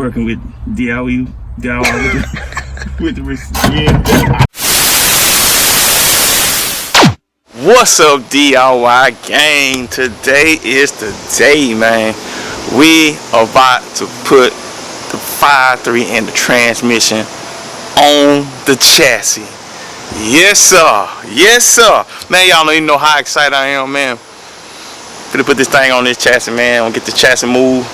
working with D.I.Y with the yeah. What's up, D.I.Y gang? Today is the day, man. We are about to put the 5.3 and the transmission on the chassis. Yes sir, yes sir. Man, y'all don't even know how excited I am, man. Gonna put this thing on this chassis, man. I'm gonna get the chassis moved,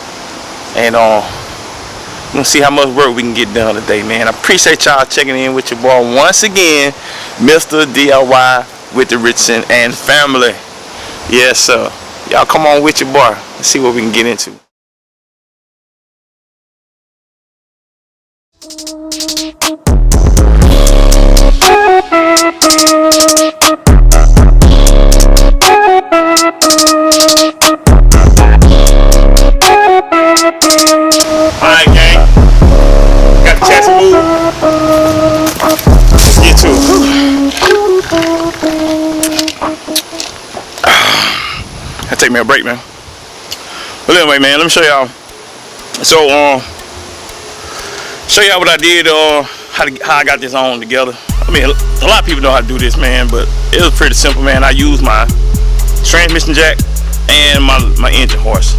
and we're gonna see how much work we can get done today, man. I appreciate y'all checking in with your boy once again, Mr. D.I.Y with the Richardson and family. Yes sir. Y'all come on with your boy. Let's see what we can get into. Alright gang, got the chassis moved. Let's get to it. I'll take me a break, man. But anyway, man, let me show y'all. So show y'all what I did, how I got this on together. I mean, a lot of people know how to do this, man, but it was pretty simple, man. I used my transmission jack and my engine horse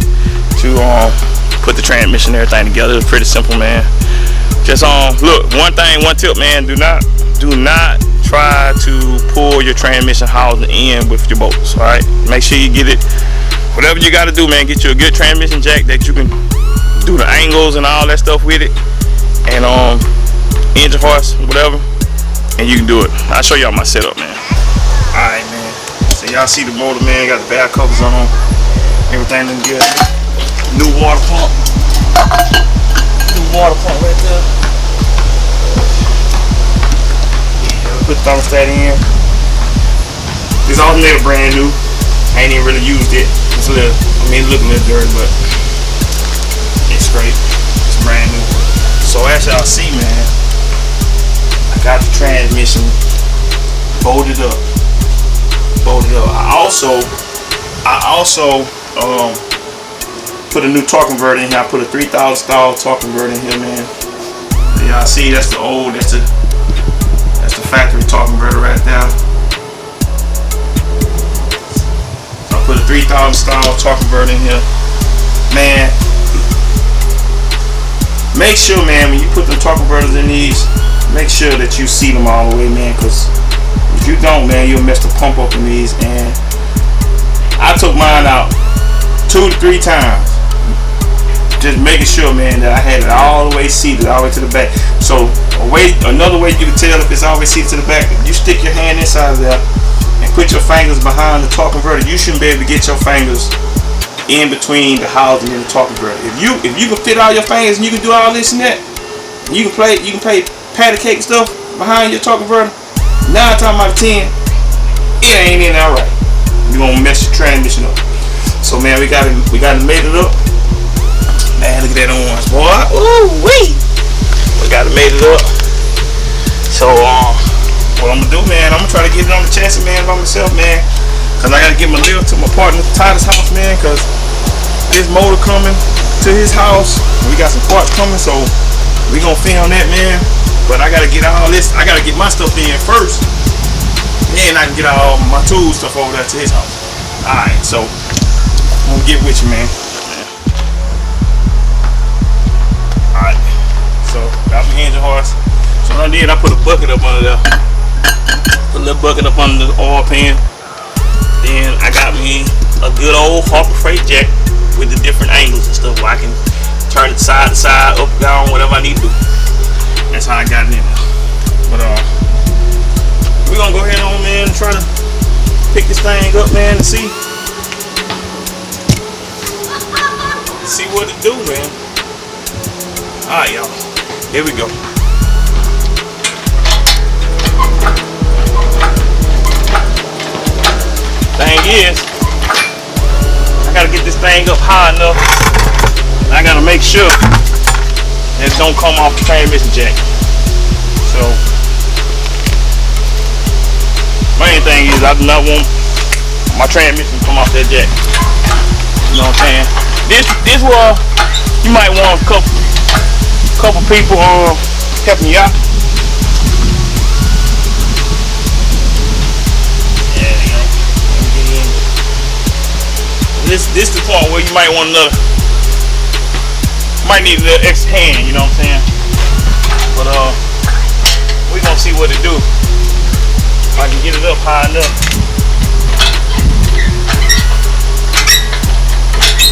to put the transmission and everything together. It was pretty simple, man. Just look, one tip, man. Do not try to pull your transmission housing in with your bolts. All right, make sure you get it. Whatever you got to do, man. Get you a good transmission jack that you can do the angles and all that stuff with it, and engine horse, whatever, and you can do it. I'll show y'all my setup, man. All right, man. So y'all see the motor, man. Got the back covers on. Everything looking good. New water pump. New water pump right there. Yeah, put the thermostat in. This alternator brand new. I ain't even really used it. It's a little, I mean, it look a little dirty, but it's great. It's brand new. So as y'all see, man, I got the transmission bolted up. I also put a new torque converter in here. I put a 3000 style torque converter in here, man. Y'all see, that's the factory torque converter right there. So I put a 3000 style torque converter in here, man. Make sure, man, when you put the torque converters in these, make sure that you see them all the way, man, because if you don't, man, you'll mess the pump up in these. And I took mine out 2 to 3 times, just making sure, man, that I had it all the way seated, all the way to the back. So another way you can tell if it's all the way seated to the back, if you stick your hand inside of there and put your fingers behind the torque converter, you shouldn't be able to get your fingers in between the housing and the torque converter. If you can fit all your fingers and you can do all this and that, you can play patty cake stuff behind your torque converter, 9 times out of 10, it ain't in there right. You're gonna mess your transmission up. So, man, we got it made it up. Man, look at that orange, boy. Ooh wee. We got it made it up. So what I'm gonna do, man, I'm gonna try to get it on the chassis, man, by myself, man. Cause I gotta get my lift to my partner Titus house, man, cause this motor coming to his house. We got some parts coming, so we gonna film that, man. But I gotta get all this, I gotta get my stuff in first. Then I can get all my tools stuff over there to his house. Alright, so I'm gonna get with you, man. Alright, so got my engine horse. So what I did, I put a bucket up under there. Put a little bucket up under the oil pan. Then I got me a good old Hawker Freight jack with the different angles and stuff where I can turn it side to side, up, down, whatever I need to do. That's how I got it in there. But we're gonna go ahead on, man, and try to pick this thing up, man, and see what it do, man. Alright, y'all, here we go. Thing is, I gotta get this thing up high enough. I gotta make sure that it don't come off the transmission jack. So main thing is I do not want my transmission to come off that jack. You know what I'm saying? This was, you might want a couple couple people helping you out. Yeah, you know. This the part where you might want might need a little extra hand, you know what I'm saying? But we gonna see what it do. If I can get it up high enough.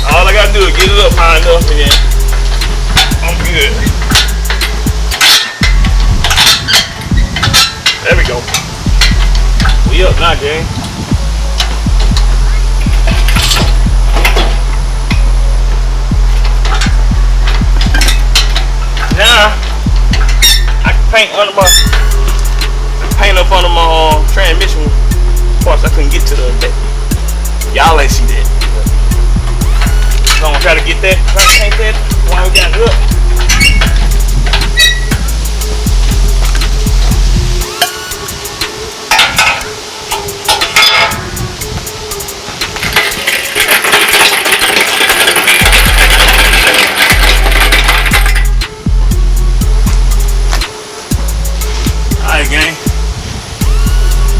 All I gotta do is get it up high enough and then I'm good. There we go. We up now, gang. Now I can paint up under my transmission parts I couldn't get to the other day. Y'all ain't see that. So I'm gonna try to get that, try to paint that while we got it up.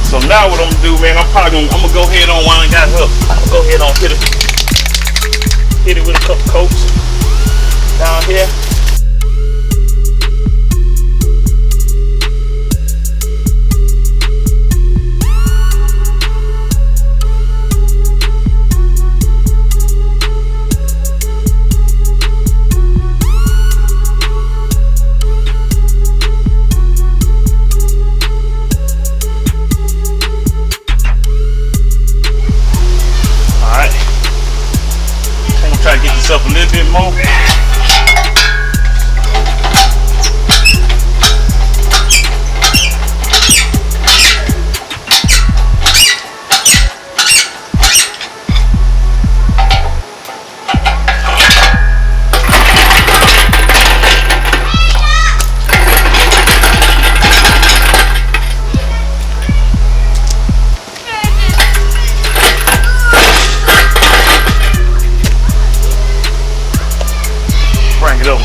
So now what I'm gonna do, man, I'm gonna go ahead on while I got it up. I'm gonna go ahead on hit it with a couple coats down here. Up a little bit more.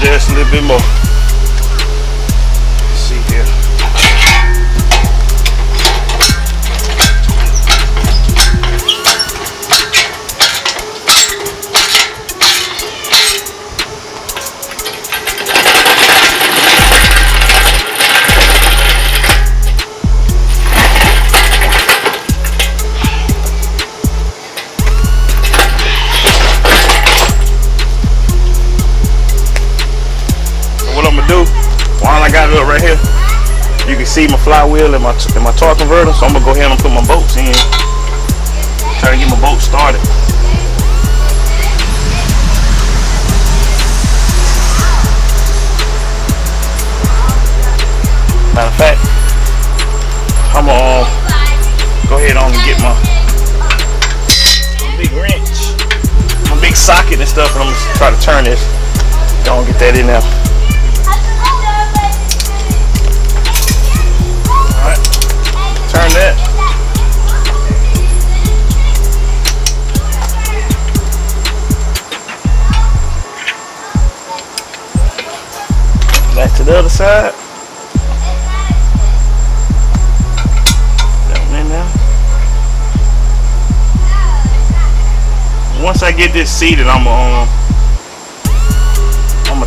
Just a little bit more. Let's see here. While I got it up right here, you can see my flywheel and my torque converter. So I'm gonna go ahead and put my bolts in. Try to get my boat started. Matter of fact, I'm gonna go ahead on and get my big wrench, my big socket and stuff, and I'm gonna try to turn this. Don't get that in there. Turn that. Back to the other side. That one in there. Once I get this seated, I'm gonna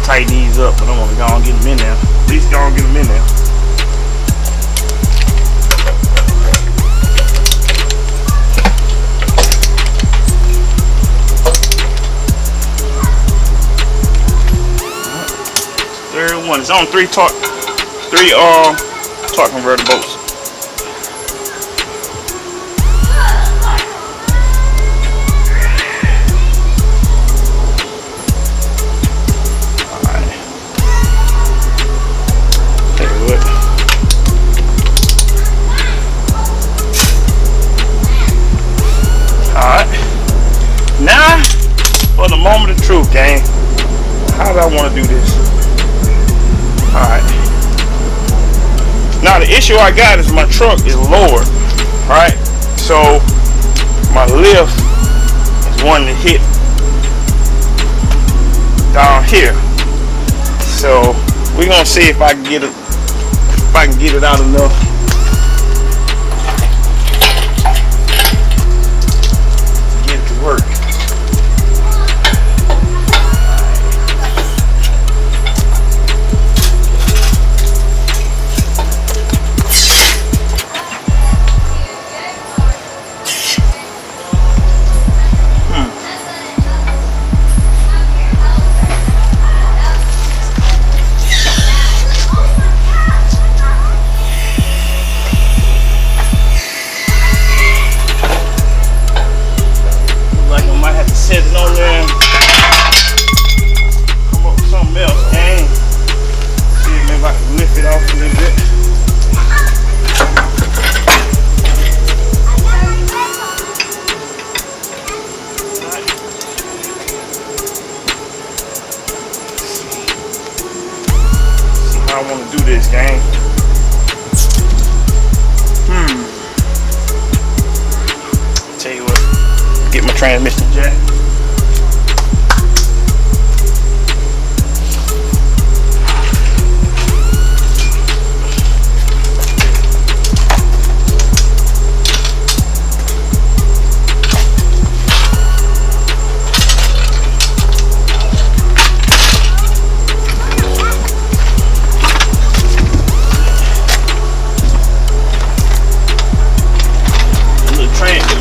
tighten these up, but I'm gonna go and get them in there. At least go and get them in there. One. It's on three torque converter bolts. Alright. There we go. Alright. Now for the moment of truth, gang. How do I want to do this? Alright. Now the issue I got is my truck is lowered, right? So my lift is wanting to hit down here. So We're gonna see if I can get it. If I can get it out enough. To get it to work. I want to do this, gang. Tell you what, get my transmission jack.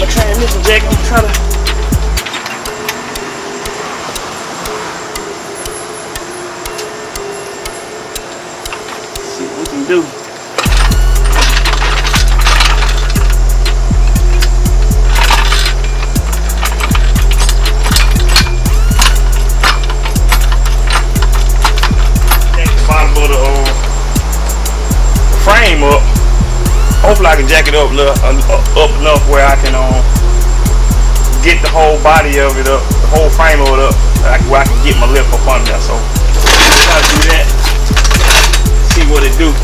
Transmission jack, I'm trying to see what we can do. Jack the bottom of the frame up. Hopefully I can jack it up enough where I can get the whole body of it up, the whole frame of it up, where I can get my lip up under there. So try to do that, see what it do.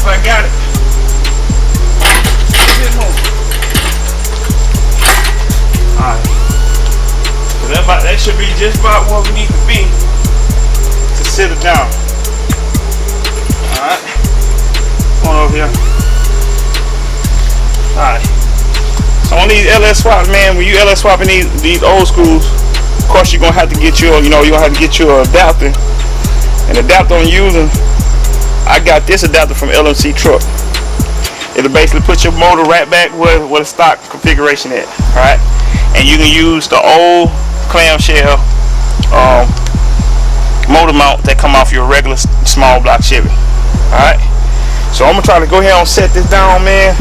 I got it. Alright. That should be just about where we need to be to sit it down. Alright. Come on over here. Alright. So on these LS swaps, man, when you LS swapping these old schools, of course you're gonna have to get your, you're gonna have to get your adapter. And the adapter I'm using, I got this adapter from LMC truck. It'll basically put your motor right back where the stock configuration at, right? And you can use the old clamshell motor mount that come off your regular small block Chevy. All right. So I'm gonna try to go ahead and set this down, man,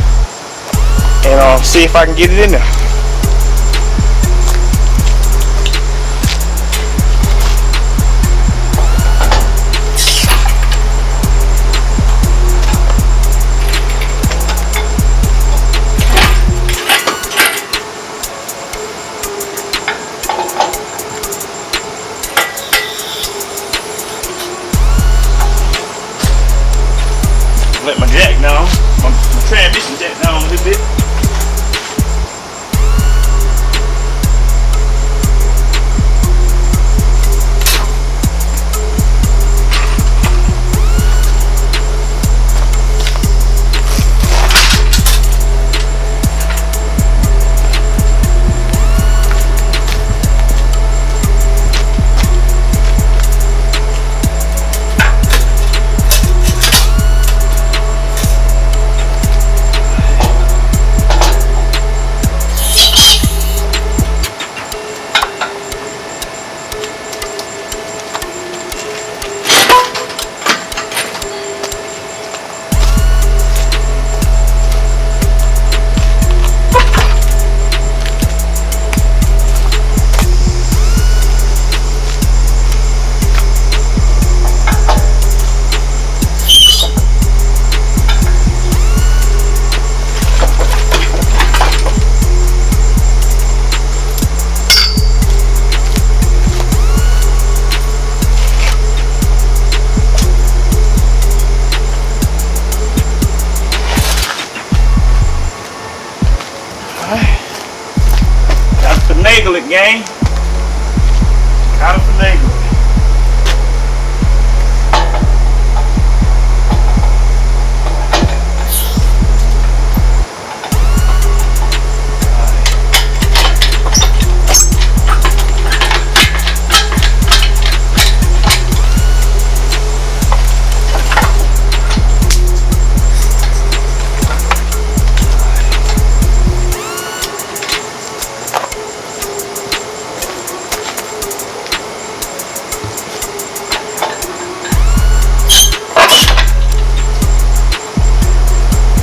and see if I can get it in there. Let my jack down, my transmission jack down a little bit. finagle it, gang. Gotta finagle it.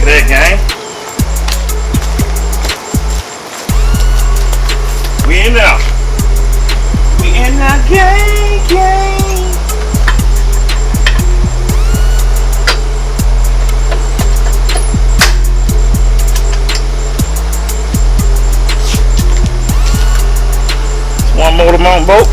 That gang. We in now. We in now, gang, gang. One more mountain boat.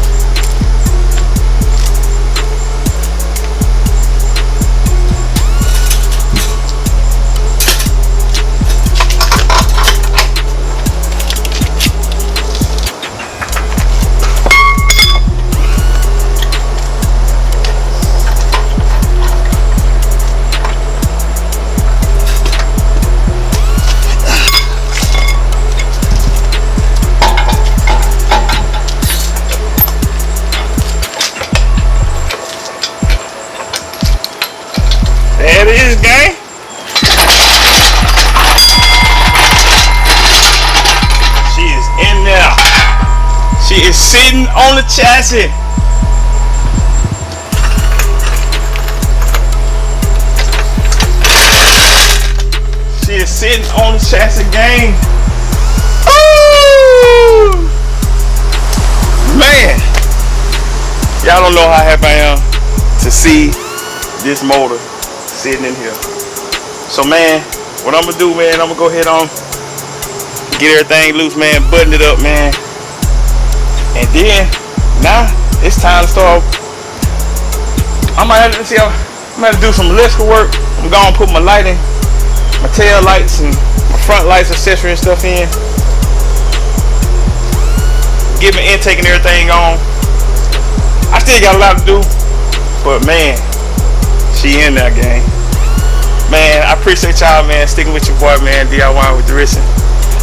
There it is, gang. She is in there. She is sitting on the chassis. She is sitting on the chassis, gang. Ooh. Man, y'all don't know how happy I am to see this motor sitting in here. So man, what I'm gonna do, man, I'm gonna go ahead on, get everything loose, man, button it up, man, and then now it's time to start. I might have to see how I'm gonna do some electrical work. I'm gonna put my lighting, my tail lights and my front lights, accessory and stuff in, get my intake and everything on. I still got a lot to do, but man, she in there, gang. Man, I appreciate y'all, man, sticking with your boy, man, D.I.Y with the Rissing.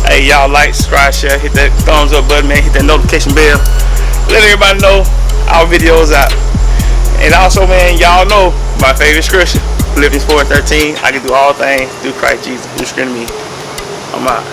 Hey, y'all like, subscribe, share, hit that thumbs up button, man, hit that notification bell. Let everybody know our videos out. And also, man, y'all know my favorite scripture, Philippians 4:13. I can do all things through Christ Jesus, who strengthens me. I'm out.